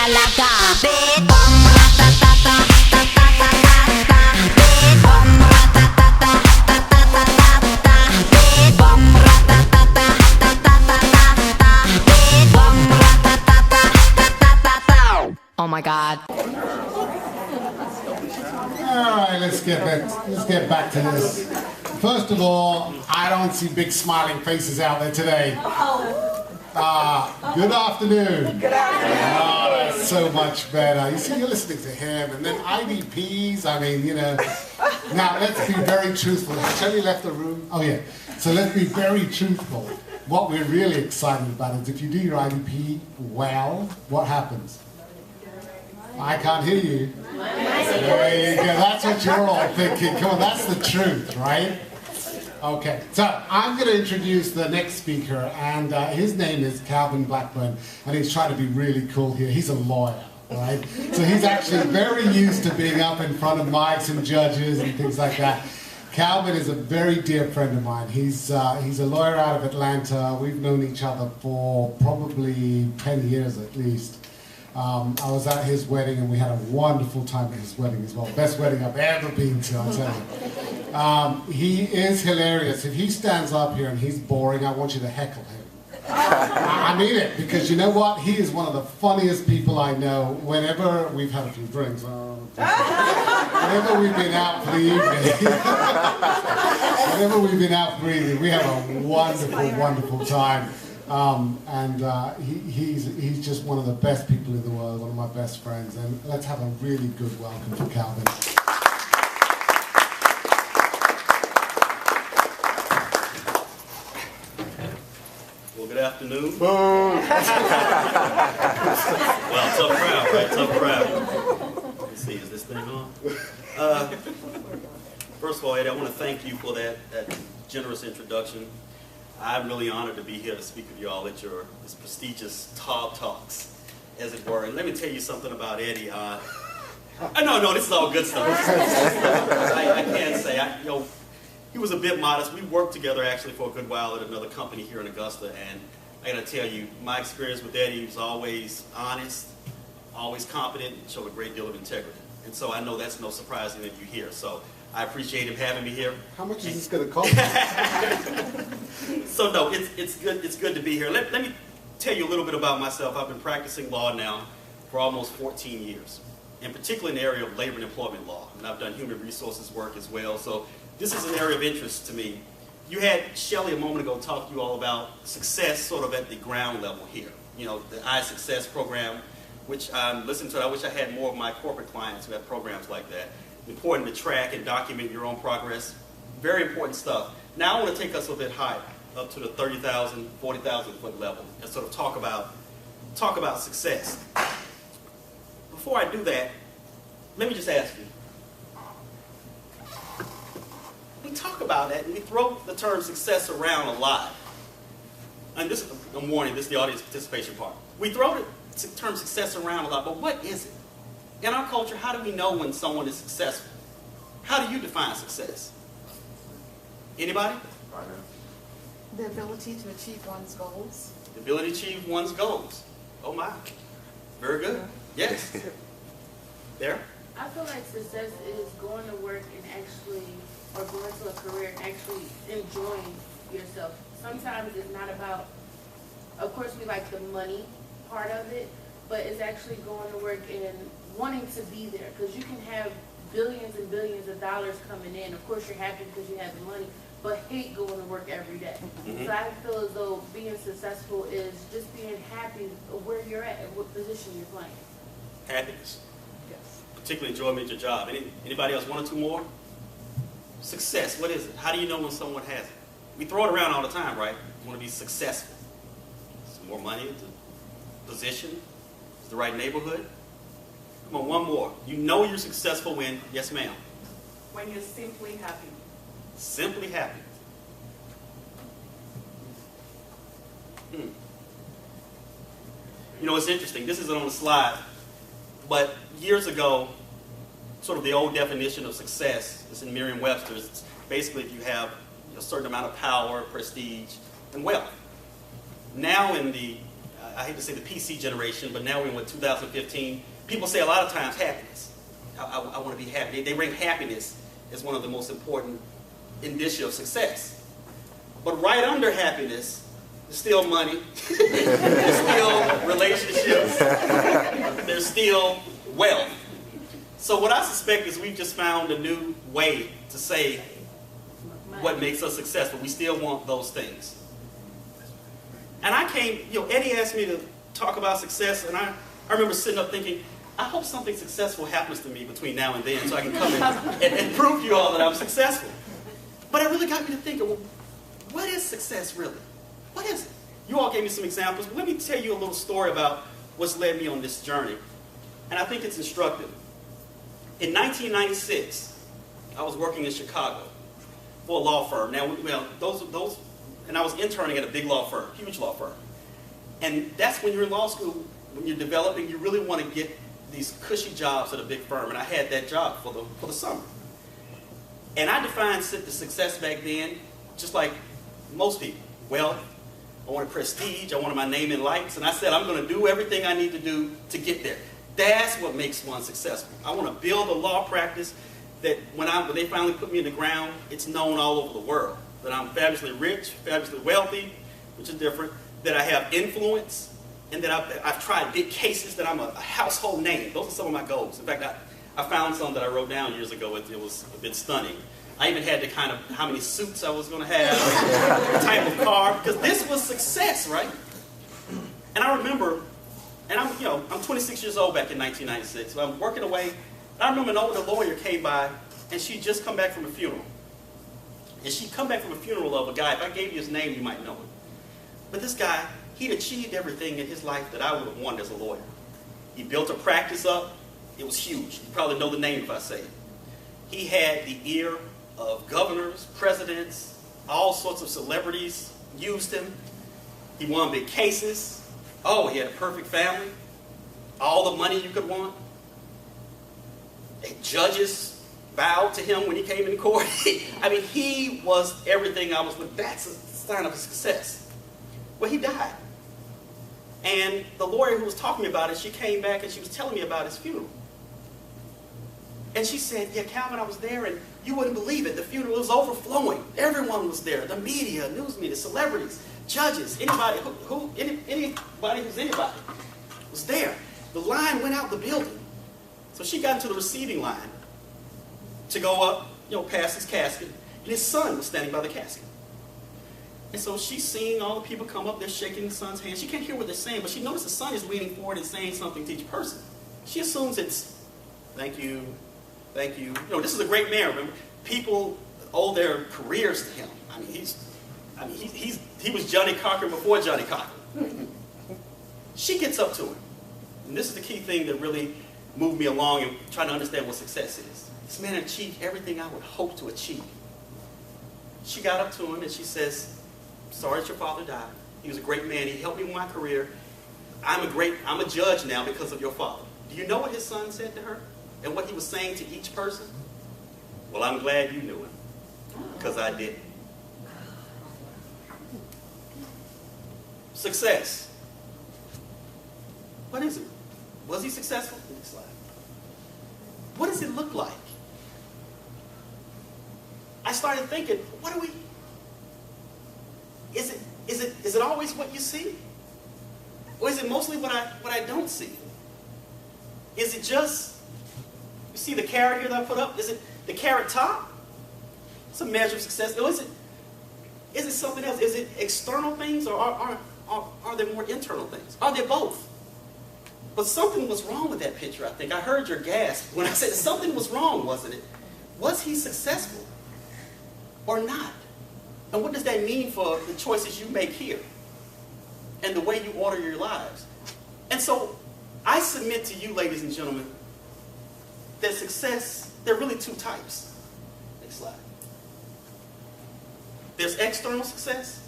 shakalaka. Big bum ratatata, ta-ta-ta-ta-ta. Big bum ratatata, ta-ta-ta-ta-ta. Big bum ratatata, ta-ta-ta-ta-ta. Big bum ratatata, ta-ta-ta-ta. Oh my God. All right, let's get back to this. First of all, I don't see big smiling faces out there today. Good afternoon. Good afternoon. Oh, that's so much better. You see, you're listening to him, and then IDPs, I mean, you know. Now, let's be very truthful. Has Shelley left the room? Oh, yeah. So let's be very truthful. What we're really excited about is if you do your IDP well, what happens? I can't hear you. There you go. That's what you're all thinking. Come on, that's the truth, right? Okay, so I'm going to introduce the next speaker, and his name is Calvin Blackburn, and he's trying to be really cool here. He's a lawyer, right? So he's actually very used to being up in front of mics and judges and things like that. Calvin is a very dear friend of mine. He's a lawyer out of Atlanta. We've known each other for probably 10 years at least. I was at his wedding, and we had a wonderful time at his wedding as well. Best wedding I've ever been to, I'll tell you. He is hilarious. If he stands up here and he's boring, I want you to heckle him. I mean it, because you know what? He is one of the funniest people I know. Whenever we've had a few drinks, whenever we've been out for the evening, whenever we've been out for the evening, we have a wonderful, wonderful time. He's just one of the best people in the world, one of my best friends, and let's have a really good welcome for Calvin. Well, good afternoon. Well, tough crowd, right? Tough crowd. Let's see, is this thing on? First of all, Eddie, I want to thank you for that generous introduction. I'm really honored to be here to speak with you all at this prestigious Talb Talks, as it were. And let me tell you something about Eddie. No, this is all good stuff. I can't say. He was a bit modest. We worked together actually for a good while at another company here in Augusta, and I got to tell you, my experience with Eddie was always honest, always competent, and showed a great deal of integrity. And so I know that's no surprise that you hear. So I appreciate him having me here. How much is this going to cost? So no, it's good. It's good to be here. Let me tell you a little bit about myself. I've been practicing law now for almost 14 years, and particularly in the area of labor and employment law. And I've done human resources work as well. So this is an area of interest to me. You had Shelley a moment ago talk to you all about success, sort of at the ground level here. You know, the iSuccess program, which I'm listening to. I wish I had more of my corporate clients who have programs like that. Important to track and document your own progress. Very important stuff. Now I want to take us a bit higher, up to the 30,000, 40,000 foot level, and sort of talk about success. Before I do that, let me just ask you. We talk about that, and we throw the term success around a lot. And this is, I'm warning, this is the audience participation part. We throw the term success around a lot, but what is it? In our culture, how do we know when someone is successful? How do you define success? Anybody? The ability to achieve one's goals. The ability to achieve one's goals. Oh my. Very good. Yes. There? I feel like success is going to work and actually, or going to a career and actually enjoying yourself. Sometimes it's not about, of course we like the money part of it, but it's actually going to work and wanting to be there, because you can have billions and billions of dollars coming in. Of course you're happy because you have the money, but hate going to work every day. Mm-hmm. So I feel as though being successful is just being happy where you're at and what position you're playing. Happiness. Yes. Particularly enjoyment of your job. Anybody else? One or two more? Success. What is it? How do you know when someone has it? We throw it around all the time, right? You want to be successful. Some more money, the position, the right neighborhood. Come on, one more. You know you're successful when, yes ma'am? When you're simply happy. Simply happy. You know, it's interesting. This isn't on the slide, but years ago, sort of the old definition of success is in Merriam-Webster's. It's basically if you have a certain amount of power, prestige, and wealth. Now in the I hate to say the PC generation, but now we're in what, 2015. People say a lot of times happiness. I want to be happy. They rank happiness as one of the most important indicia of success. But right under happiness, there's still money, there's still relationships, there's still wealth. So what I suspect is we've just found a new way to say what makes us successful. We still want those things. And I came, Eddie asked me to talk about success, and I remember sitting up thinking, I hope something successful happens to me between now and then so I can come in and prove to you all that I'm successful. But it really got me to thinking, well, what is success really? What is it? You all gave me some examples, but let me tell you a little story about what's led me on this journey. And I think it's instructive. In 1996, I was working in Chicago for a law firm. Now, and I was interning at a big law firm, huge law firm. And that's when you're in law school, when you're developing, you really want to get these cushy jobs at a big firm. And I had that job for the summer. And I defined the success back then, just like most people. Wealth, I wanted prestige, I wanted my name in lights, and I said I'm going to do everything I need to do to get there. That's what makes one successful. I want to build a law practice that when they finally put me in the ground, it's known all over the world. That I'm fabulously rich, fabulously wealthy, which is different, that I have influence, and that I've tried big cases, that I'm a household name. Those are some of my goals. In fact, I found some that I wrote down years ago. It was a bit stunning. I even had to kind of, how many suits I was going to have, the type of car, because this was success, right? And I remember, and I'm 26 years old back in 1996, so I'm working away, and I remember an older lawyer came by, and she'd just come back from a funeral. And she'd come back from a funeral of a guy, if I gave you his name, you might know him. But this guy, he'd achieved everything in his life that I would have wanted as a lawyer. He built a practice up. It was huge. You probably know the name if I say it. He had the ear of governors, presidents, all sorts of celebrities used him. He won big cases. Oh, he had a perfect family. All the money you could want. Judges bowed to him when he came in court. I mean, he was everything I was with. That's a sign of success. Well, he died. And the lawyer who was talking about it, she came back and she was telling me about his funeral. And she said, yeah, Calvin, I was there, and you wouldn't believe it. The funeral was overflowing. Everyone was there. The media, news media, celebrities, judges, anybody who's anybody was there. The line went out the building. So she got into the receiving line to go up, past his casket. And his son was standing by the casket. And so she's seeing all the people come up. They're shaking the son's hand. She can't hear what they're saying, but she notices the son is leaning forward and saying something to each person. She assumes it's, thank you. Thank you. This is a great man. Remember, people owe their careers to him. He was Johnny Cochran before Johnny Cochran. She gets up to him. And this is the key thing that really moved me along in trying to understand what success is. This man achieved everything I would hope to achieve. She got up to him and she says, sorry that your father died. He was a great man. He helped me with my career. I'm a judge now because of your father. Do you know what his son said to her? And what he was saying to each person? Well, I'm glad you knew him, because I didn't. Success. What is it? Was he successful? Next slide. What does it look like? I started thinking, is it always what you see? Or is it mostly what I don't see? Is it just, you see the carrot here that I put up? Is it the carrot top? It's a measure of success. Or is it something else? Is it external things, or are there more internal things? Are they both? But something was wrong with that picture, I think. I heard your gasp when I said something was wrong, wasn't it? Was he successful or not? And what does that mean for the choices you make here and the way you order your lives? And so I submit to you, ladies and gentlemen, that success, there are really two types. Next slide. There's external success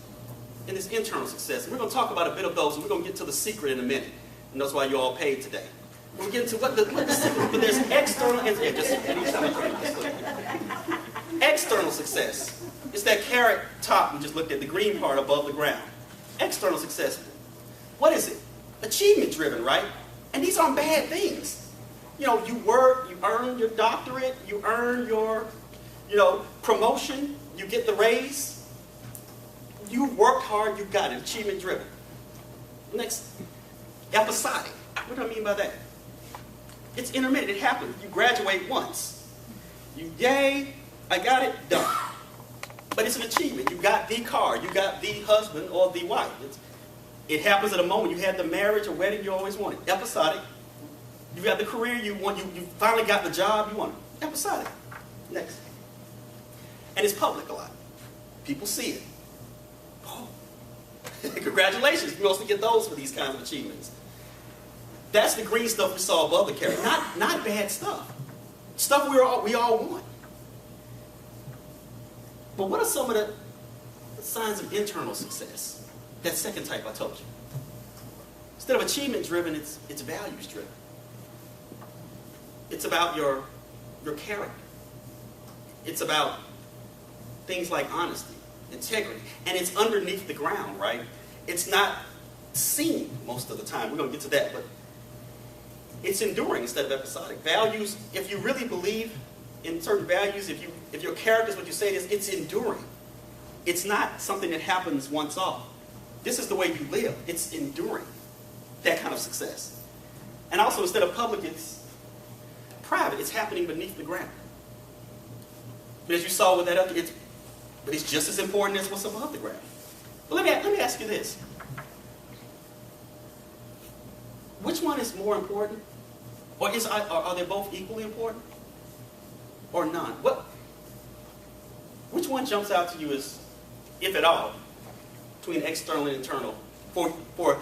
and there's internal success. And we're going to talk about a bit of those, and we're going to get to the secret in a minute. And that's why you all paid today. We'll get into what the secret, but there's external and external success. It's that carrot top we just looked at, the green part above the ground. External success. what is it? Achievement driven, right? And these aren't bad things. You know, you work, you earn your doctorate, you earn your, promotion, you get the raise. You worked hard, you got it, achievement driven. Next, episodic. What do I mean by that? It's intermittent, it happens. You graduate once. Yay, I got it, done. But it's an achievement. You got the car, you got the husband or the wife. It happens at a moment. You had the marriage or wedding you always wanted. Episodic. You got the career you want. You finally got the job you wanted. Episodic. Next. And it's public a lot. People see it. Oh, congratulations. You mostly get those for these kinds of achievements. That's the green stuff we saw above the carrot. Not bad stuff. Stuff we all want. But what are some of the signs of internal success? That second type I told you. Instead of achievement driven, it's values driven. It's about your character. It's about things like honesty, integrity. And it's underneath the ground, right? It's not seen most of the time. We're going to get to that. But it's enduring instead of episodic. Values, if you really believe in certain values, if your character is what you say it is, it's enduring. It's not something that happens once off. This is the way you live. It's enduring. That kind of success. And also, instead of public, it's private. It's happening beneath the ground. But as you saw with that other, it's just as important as what's above the ground. But let me ask you this. Which one is more important? Or are they both equally important? Or none? Which one jumps out to you as, if at all, between external and internal, for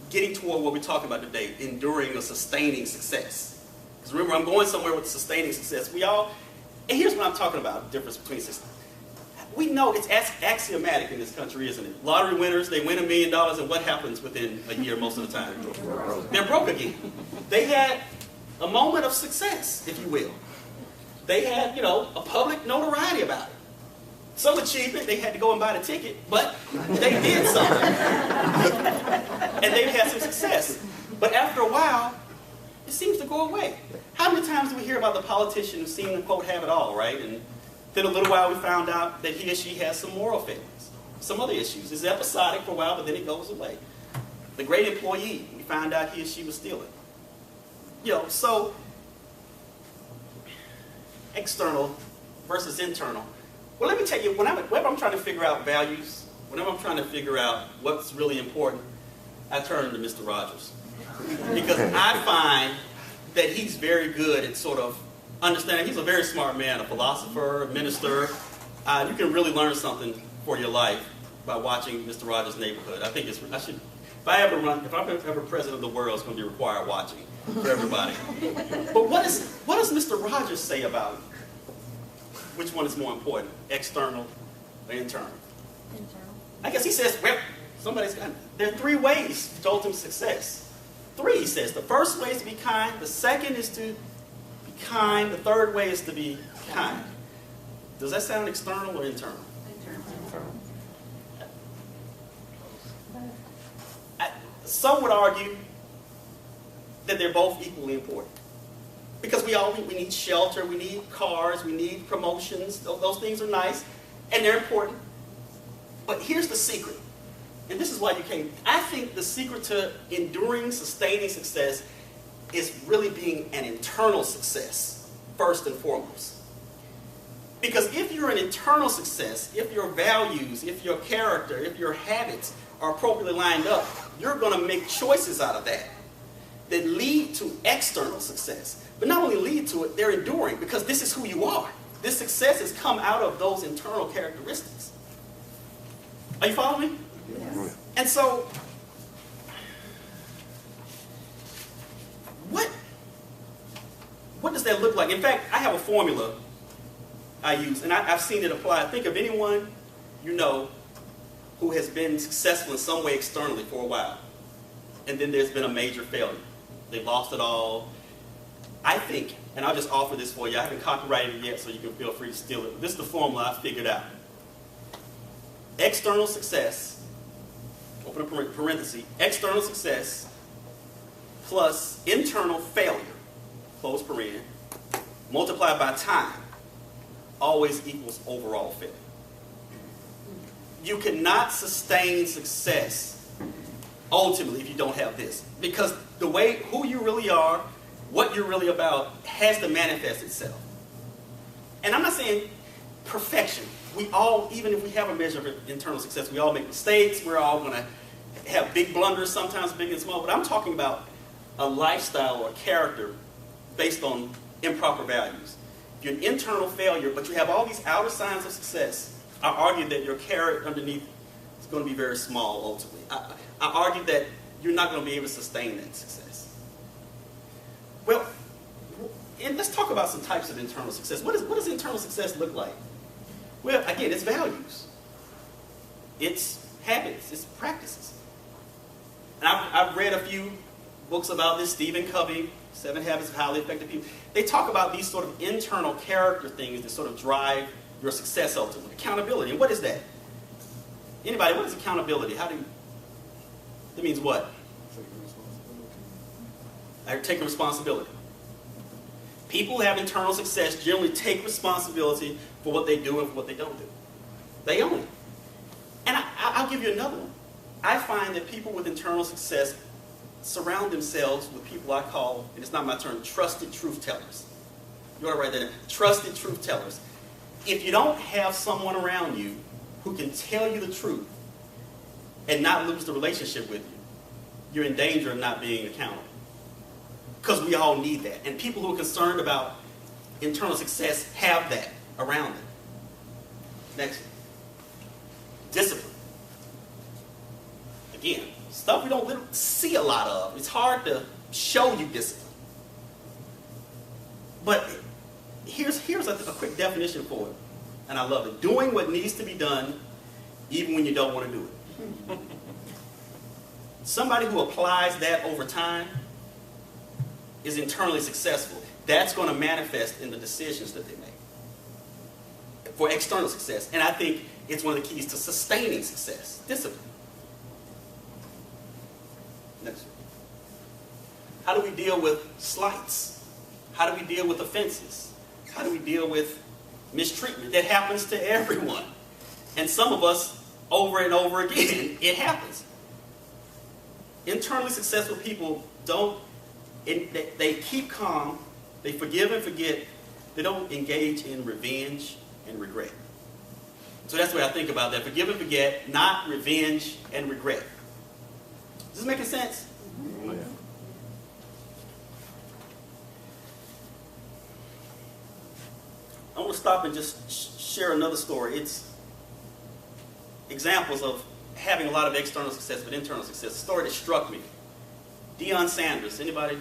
getting toward what we're talking about today, enduring or sustaining success? Because remember, I'm going somewhere with sustaining success. And here's what I'm talking about, the difference between success. We know it's axiomatic in this country, isn't it? Lottery winners, they win $1 million, and what happens within a year most of the time? They're broke again. They had a moment of success, if you will. They had, a public notoriety about it. Some achievement, they had to go and buy the ticket, but they did something. And they've had some success. But after a while, it seems to go away. How many times do we hear about the politician who seemed to, quote, have it all, right? And then a little while we found out that he or she has some moral failings, some other issues. It's episodic for a while, but then it goes away. The great employee, we found out he or she was stealing. So external versus internal. Well, let me tell you, whenever I'm trying to figure out values, whenever I'm trying to figure out what's really important, I turn to Mr. Rogers. Because I find that he's very good at sort of understanding. He's a very smart man, a philosopher, a minister. You can really learn something for your life by watching Mr. Rogers' Neighborhood. I think if I'm ever president of the world, it's going to be required watching for everybody. But what does Mr. Rogers say about which one is more important, external or internal? Internal. I guess he says, well, there are 3 ways to ultimate success. 3, he says. The first way is to be kind. The second is to be kind. The third way is to be kind. Does that sound external or internal? Internal. Some would argue that they're both equally important. Because we need shelter, we need cars, we need promotions. Those things are nice, and they're important. But here's the secret. And this is why you came. I think the secret to enduring, sustaining success is really being an internal success, first and foremost. Because if you're an internal success, if your values, if your character, if your habits are appropriately lined up, you're going to make choices out of that lead to external success. But not only lead to it, they're enduring because this is who you are. This success has come out of those internal characteristics. Are you following me? Yes. And so, what does that look like? In fact, I have a formula I use, and I've seen it applied. Think of anyone you know who has been successful in some way externally for a while, and then there's been a major failure. They've lost it all. I think, and I'll just offer this for you. I haven't copyrighted it yet, so you can feel free to steal it. But this is the formula I figured out. External success, open a parenthesis, external success plus internal failure, close paren, multiplied by time, always equals overall failure. You cannot sustain success ultimately if you don't have this. Because the way, who you really are, what you're really about, has to manifest itself. And I'm not saying perfection. We all, even if we have a measure of internal success, we all make mistakes. We're all going to have big blunders, sometimes big and small. But I'm talking about a lifestyle or a character based on improper values. If you're an internal failure, but you have all these outer signs of success, I argue that your carrot underneath is going to be very small ultimately. I argue that you're not going to be able to sustain that success. Well, and let's talk about some types of internal success. What does internal success look like? Well, again, it's values. It's habits. It's practices. And I've read a few books about this. Stephen Covey, 7 Habits of Highly Effective People. They talk about these sort of internal character things that sort of drive your success ultimately. Accountability. And what is that? Anybody, what is accountability? That means what? Taking responsibility. People who have internal success generally take responsibility for what they do and for what they don't do. They own it. And I'll give you another one. I find that people with internal success surround themselves with people I call, and it's not my term, trusted truth tellers. You ought to write that in. Trusted truth tellers. If you don't have someone around you who can tell you the truth and not lose the relationship with you, you're in danger of not being accountable. Because we all need that. And people who are concerned about internal success have that around them. Next. Discipline. Again, stuff we don't literally see a lot of. It's hard to show you discipline. But here's a quick definition for it. And I love it. Doing what needs to be done even when you don't want to do it. Somebody who applies that over time is internally successful. That's going to manifest in the decisions that they make for external success. And I think it's one of the keys to sustaining success. Discipline. Next. How do we deal with slights? How do we deal with offenses? How do we deal with mistreatment? That happens to everyone. And some of us, over and over again, it happens. Internally successful people they keep calm, they forgive and forget, they don't engage in revenge and regret. So that's the way I think about that. Forgive and forget, not revenge and regret. Is this making sense? Oh, yeah. I want to stop and just share another story. It's examples of having a lot of external success but internal success. A story that struck me. Deion Sanders. Anybody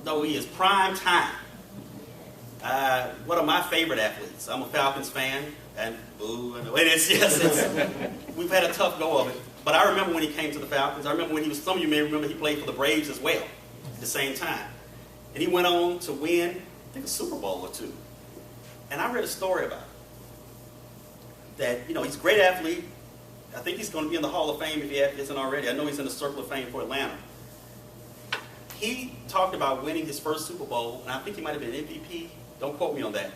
know who he is? Prime time. One of my favorite athletes. I'm a Falcons fan. And boo, I know it is. Yes, we've had a tough go of it. But I remember when he came to the Falcons. I remember when he was, some of you may remember he played for the Braves as well at the same time. And he went on to win, I think, a Super Bowl or 2. And I read a story about him. That, he's a great athlete. I think he's going to be in the Hall of Fame if he isn't already. I know he's in the Circle of Fame for Atlanta. He talked about winning his first Super Bowl, and I think he might have been MVP. Don't quote me on that.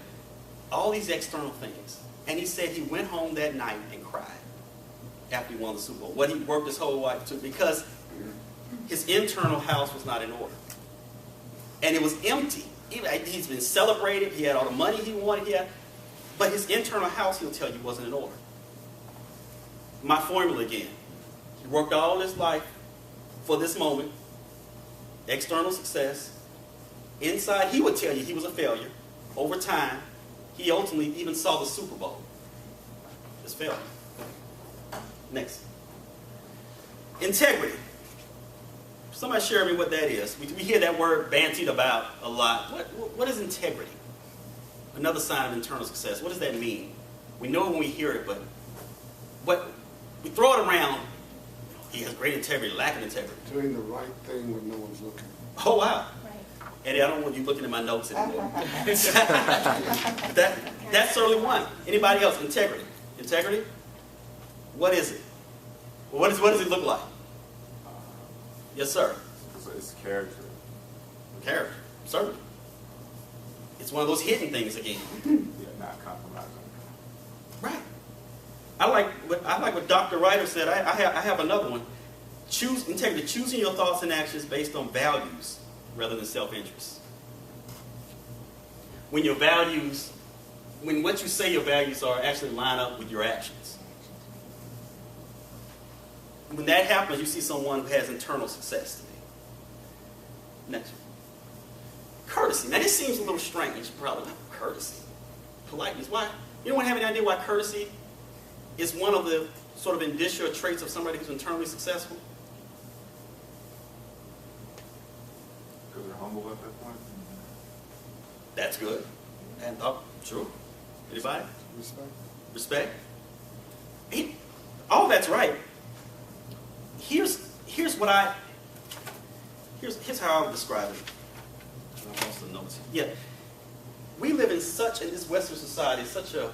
All these external things. And he said he went home that night and cried after he won the Super Bowl. What he worked his whole life to, because his internal house was not in order. And it was empty. He's been celebrated. He had all the money he wanted. But his internal house, he'll tell you, wasn't in order. My formula again. He worked all his life for this moment. External success. Inside, he would tell you he was a failure. Over time, he ultimately even saw the Super Bowl. Just failure. Next. Integrity. Somebody share me what that is. We hear that word bantied about a lot. What is integrity? Another sign of internal success. What does that mean? We know it when we hear it, but we throw it around. He has great integrity, lacking integrity. Doing the right thing when no one's looking. Oh, wow. Eddie, I don't want you looking at my notes anymore. That's certainly one. Anybody else? Integrity. Integrity? What is it? What does it look like? Yes, sir. It's character. Character, certainly. It's one of those hidden things again. Yeah, not compromising. Right. I like what Dr. Ryder said. I have another one. Choose integrity, choosing your thoughts and actions based on values rather than self-interest. When your values, when what you say your values are actually line up with your actions. When that happens, you see someone who has internal success to me. Next one. Courtesy. Now this seems a little strange, probably. Courtesy. Politeness. Why? Anyone have any idea why courtesy is one of the sort of indicia or traits of somebody who's internally successful? Because they're humble at that point. That's good. And true. Anybody? Respect. Respect. All that's right. Here's how I would describe it. I lost the notes. Yeah. We live in this Western society, such a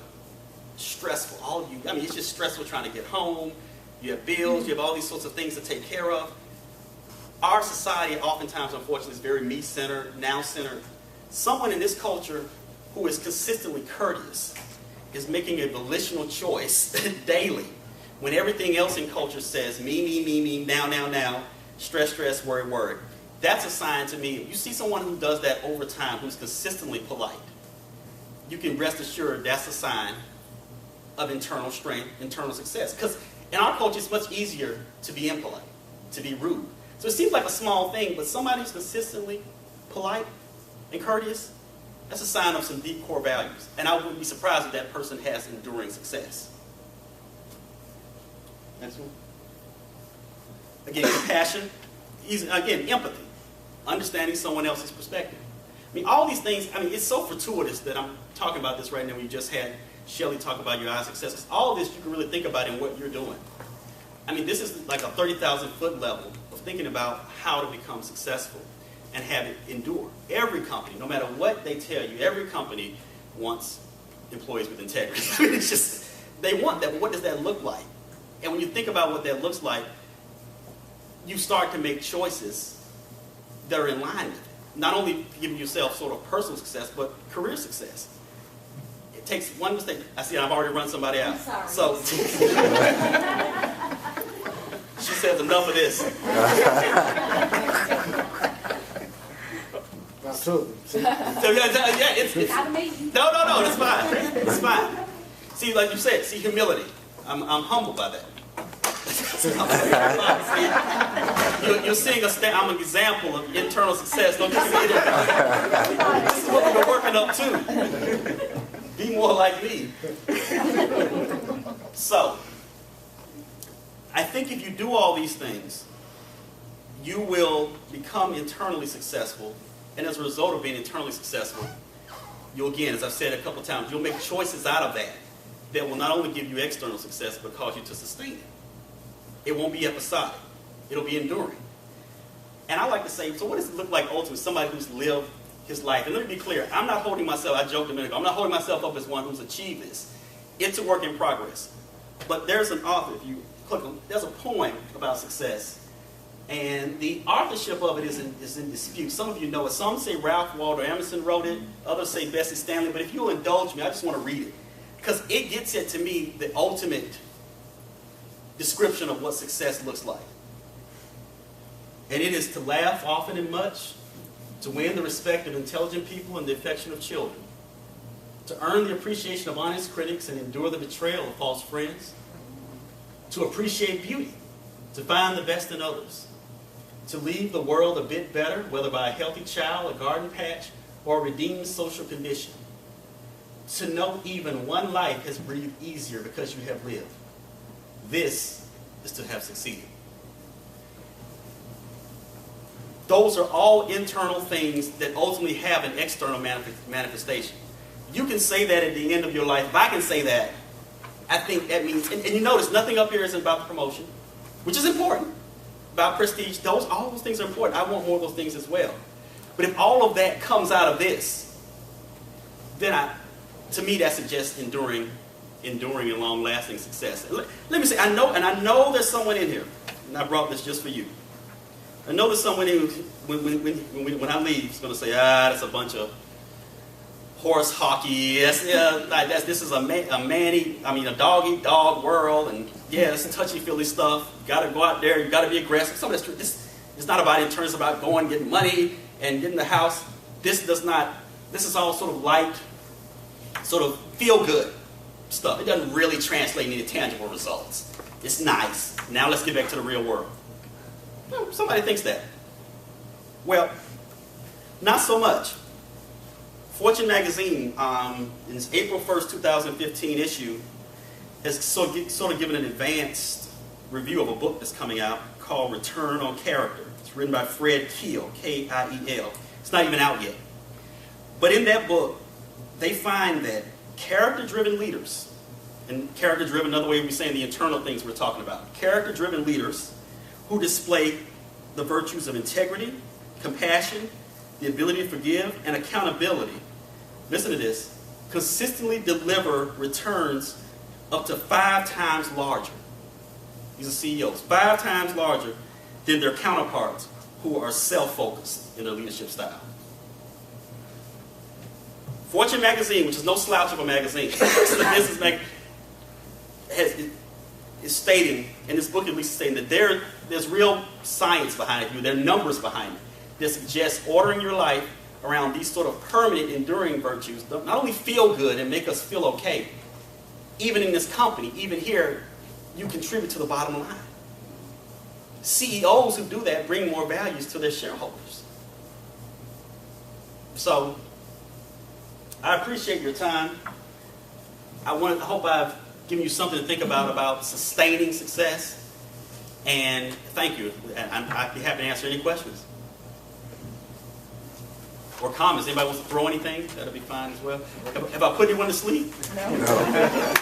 stressful, it's just stressful trying to get home. You have bills, you have all these sorts of things to take care of. Our society oftentimes, unfortunately, is very me-centered, now-centered. Someone in this culture who is consistently courteous is making a volitional choice daily when everything else in culture says me, now, stress, worry. That's a sign to me. You see someone who does that over time, who's consistently polite, you can rest assured that's a sign of internal strength, internal success. Because in our culture, it's much easier to be impolite, to be rude. So it seems like a small thing, but somebody who's consistently polite and courteous, that's a sign of some deep core values. And I wouldn't be surprised if that person has enduring success. Next one. Again, compassion. Again, empathy. Understanding someone else's perspective. All these things, it's so fortuitous that I'm talking about this right now. We just had Shelley talk about your success. Because all of this you can really think about in what you're doing. This is like a 30,000-foot level of thinking about how to become successful and have it endure. Every company, no matter what they tell you, every company wants employees with integrity. It's just, they want that, but what does that look like? And when you think about what that looks like, you start to make choices that are in line with it. Not only giving yourself sort of personal success, but career success. It takes one mistake. I see I've already run somebody out. I'm sorry. So she says enough of this. Not true. So yeah, it's no, it's fine. It's fine. See, like you said, humility. I'm humbled by that. You're seeing I'm an example of internal success. Don't you see it? This is what we've been working up to. Be more like me. So, I think if you do all these things, you will become internally successful. And as a result of being internally successful, you'll, again, as I've said a couple times, you'll make choices out of that will not only give you external success, but cause you to sustain it. It won't be episodic. It'll be enduring. And I like to say, so what does it look like ultimately, somebody who's lived his life? And let me be clear, I'm not holding myself, I joked a minute ago, I'm not holding myself up as one who's achieved this. It's a work in progress. But there's an author, if you click on, there's a poem about success. And the authorship of it is in dispute. Some of you know it. Some say Ralph Waldo Emerson wrote it. Others say Bessie Stanley. But if you'll indulge me, I just want to read it. Because it gets it, to me, the ultimate description of what success looks like. And it is to laugh often and much, to win the respect of intelligent people and the affection of children, to earn the appreciation of honest critics and endure the betrayal of false friends, to appreciate beauty, to find the best in others, to leave the world a bit better, whether by a healthy child, a garden patch, or a redeemed social condition, to know even one life has breathed easier because you have lived. This is to have succeeded. Those are all internal things that ultimately have an external manifestation. You can say that at the end of your life. If I can say that, I think that means, and you notice nothing up here is about the promotion, which is important, about prestige. All those things are important. I want more of those things as well. But if all of that comes out of this, then to me that suggests enduring and long-lasting success. Let me say, I know there's someone in here, and I brought this just for you. I noticed someone who, when I leave, is going to say, that's a bunch of horse hockey. This is a dog-eat-dog world, and yeah, it's touchy-feely stuff. You got to go out there. You got to be aggressive. Some of this it's not about it. It's about going, getting money, and getting the house. This is all sort of light, sort of feel-good stuff. It doesn't really translate into tangible results. It's nice. Now let's get back to the real world. Somebody thinks that. Well, not so much. Fortune magazine, in its April 1st, 2015 issue, has sort of given an advanced review of a book that's coming out called Return on Character. It's written by Fred Kiel, K-I-E-L. It's not even out yet. But in that book, they find that character-driven leaders, and character-driven, another way we're saying the internal things we're talking about, character-driven leaders who display the virtues of integrity, compassion, the ability to forgive, and accountability, listen to this, consistently deliver returns up to 5 times larger. These are CEOs, 5 times larger than their counterparts who are self-focused in their leadership style. Fortune magazine, which is no slouch of a magazine, this is a business magazine, is stating, in this book at least stating, that there's real science behind it, there are numbers behind it, that suggest ordering your life around these sort of permanent, enduring virtues not only feel good and make us feel okay, even in this company, even here, you contribute to the bottom line. CEOs who do that bring more values to their shareholders. So, I appreciate your time. I hope I've given you something to think about sustaining success. And thank you. I'd be happy to answer any questions or comments. Anybody wants to throw anything? That'll be fine as well. Have I put anyone to sleep? No.